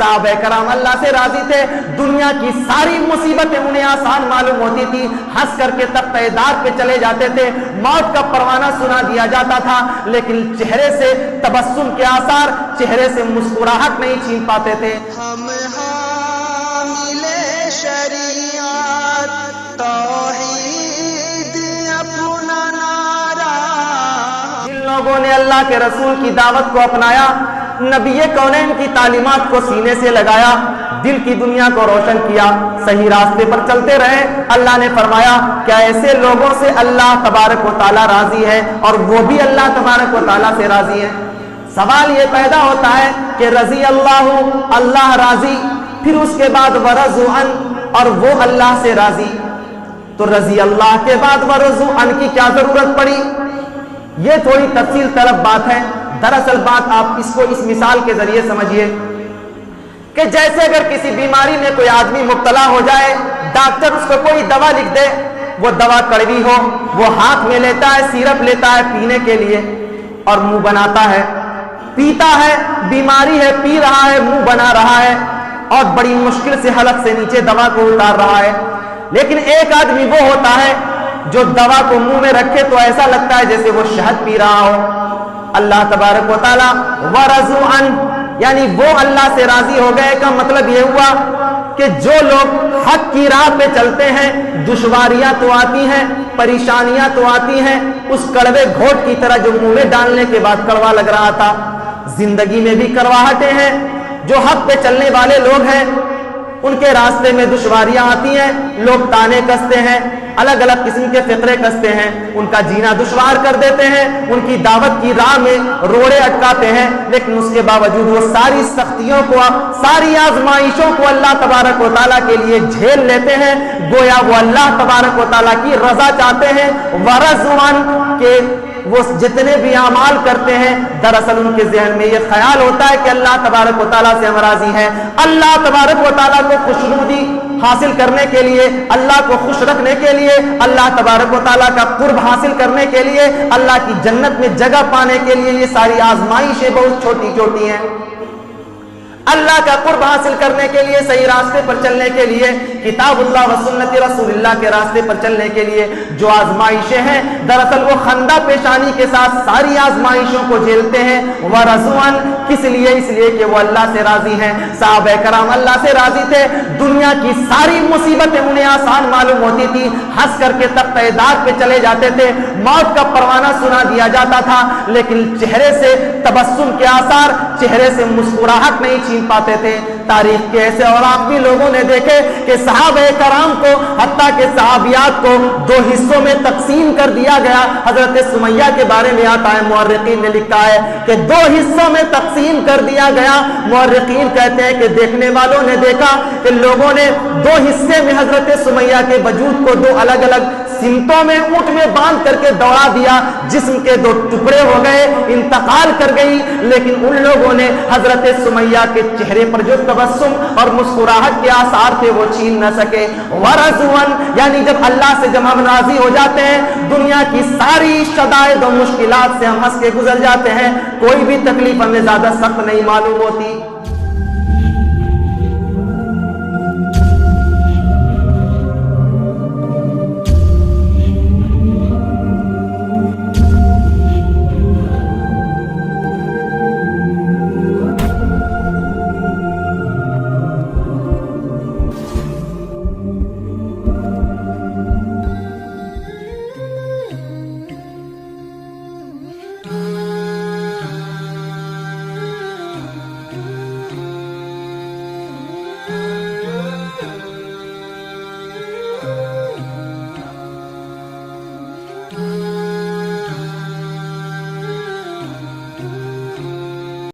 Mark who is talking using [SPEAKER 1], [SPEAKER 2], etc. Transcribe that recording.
[SPEAKER 1] صحابہ کرام اللہ سے راضی تھے، دنیا کی ساری مصیبتیں انہیں آسان معلوم ہوتی تھی، ہنس کر کے تختہ دار پہ چلے جاتے تھے، موت کا پروانہ سنا دیا جاتا تھا، لیکن چہرے سے تبسم کے آثار، چہرے سے مسکراہٹ نہیں چھین پاتے تھے۔
[SPEAKER 2] ہم حامل شریعت توحید اپنا نعرہ،
[SPEAKER 1] جن لوگوں نے اللہ کے رسول کی دعوت کو اپنایا، نبی کونین کی تعلیمات کو سینے سے لگایا، دل کی دنیا کو روشن کیا، صحیح راستے پر چلتے رہے، اللہ نے فرمایا کیا ایسے لوگوں سے اللہ تبارک و تعالیٰ راضی ہے اور وہ بھی اللہ تبارک و تعالیٰ سے راضی ہے؟ سوال یہ پیدا ہوتا ہے کہ رضی اللہ راضی، پھر اس کے بعد ورضوا عن، اور وہ اللہ سے راضی، تو رضی اللہ کے بعد ورضوا عن کی کیا ضرورت پڑی؟ یہ تھوڑی تفصیل طلب بات ہے۔ دراصل بات آپ اس کو اس مثال کے ذریعے سمجھیے کہ جیسے اگر کسی بیماری میں کوئی آدمی مبتلا ہو جائے، ڈاکٹر اس کو کوئی دوا لکھ دے، وہ دوا کڑوی ہو، وہ ہاتھ میں لیتا ہے، سیرپ لیتا ہے پینے کے لیے اور منہ بناتا ہے، پیتا ہے، بیماری ہے، پی رہا ہے، منہ بنا رہا ہے اور بڑی مشکل سے حلق سے نیچے دوا کو اتار رہا ہے۔ لیکن ایک آدمی وہ ہوتا ہے جو دوا کو منہ میں رکھے تو ایسا لگتا ہے جیسے وہ شہد پی رہا ہو۔ اللہ تبارک و تعالیٰ ورضوا عن، یعنی وہ اللہ سے راضی ہو گئے کا مطلب یہ ہوا کہ جو لوگ حق کی راہ پہ چلتے ہیں، دشواریاں تو آتی ہیں، پریشانیاں تو آتی ہیں، اس کڑوے گھونٹ کی طرح جو منہ میں ڈالنے کے بعد کڑوا لگ رہا تھا، زندگی میں بھی کڑواہٹیں ہیں۔ جو حق پہ چلنے والے لوگ ہیں ان کے راستے میں دشواریاں آتی ہیں، لوگ تانے کستے ہیں، الگ الگ قسم کے فقرے کستے ہیں، ان کا جینا دشوار کر دیتے ہیں، ان کی دعوت کی راہ میں روڑے اٹکاتے ہیں، لیکن اس کے باوجود وہ ساری سختیوں کو، ساری آزمائشوں کو اللہ تبارک و تعالیٰ کے لیے جھیل لیتے ہیں، گویا وہ اللہ تبارک و تعالیٰ کی رضا چاہتے ہیں۔ ورضوا عن کہ وہ جتنے بھی اعمال کرتے ہیں دراصل ان کے ذہن میں یہ خیال ہوتا ہے کہ اللہ تبارک و تعالیٰ سے ہم راضی ہیں۔ اللہ تبارک و تعالیٰ کو خوشنودی حاصل کرنے کے لیے، اللہ کو خوش رکھنے کے لیے، اللہ تبارک و تعالیٰ کا قرب حاصل کرنے کے لیے، اللہ کی جنت میں جگہ پانے کے لیے یہ ساری آزمائشیں بہت چھوٹی چھوٹی ہیں۔ اللہ کا قرب حاصل کرنے کے لیے، صحیح راستے پر چلنے کے لیے، کتاب اللہ و سنت رسول اللہ کے راستے پر چلنے کے لیے جو آزمائشیں ہیں دراصل وہ خندہ پیشانی کے ساتھ ساری آزمائشوں کو جھیلتے ہیں۔ ورضوا عن کس لیے؟ اس لیے کہ وہ اللہ سے راضی ہیں۔ صحابہ کرام اللہ سے راضی تھے، دنیا کی ساری مصیبتیں انہیں آسان معلوم ہوتی تھی، ہنس کر کے تختہ دار پہ چلے جاتے تھے، موت کا پروانہ سنا دیا جاتا تھا، لیکن چہرے سے تبسم کے آثار، چہرے سے مسکراہٹ نہیں چھین پاتے تھے۔ تاریخ کے ایسے اور آپ بھی لوگوں نے دیکھے کہ صحابہ کرام کو، حتیٰ کہ صحابیات کو دو حصوں میں تقسیم کر دیا گیا۔ حضرت سمیہ کے بارے میں آتا ہے، مورخین نے لکھا ہے کہ دو حصوں میں تقسیم کر دیا گیا۔ مورخین کہتے ہیں کہ دیکھنے والوں نے دیکھا کہ لوگوں نے دو حصے میں حضرت سمیہ کے وجود کو دو الگ الگ سمتوں میں اونٹ میں باندھ کر کے دوڑا دیا، جسم کے دو ٹکڑے ہو گئے، انتقال کر گئی، لیکن ان لوگوں نے حضرت سمیہ کے چہرے پر جو تبسم اور مسکراہٹ کے آثار تھے وہ چھین نہ سکے۔ ورضوا عن یعنی جب اللہ سے جب ہم راضی ہو جاتے ہیں، دنیا کی ساری شدائد و مشکلات سے ہم ہنس کے گزر جاتے ہیں، کوئی بھی تکلیف ہمیں زیادہ سخت نہیں معلوم ہوتی۔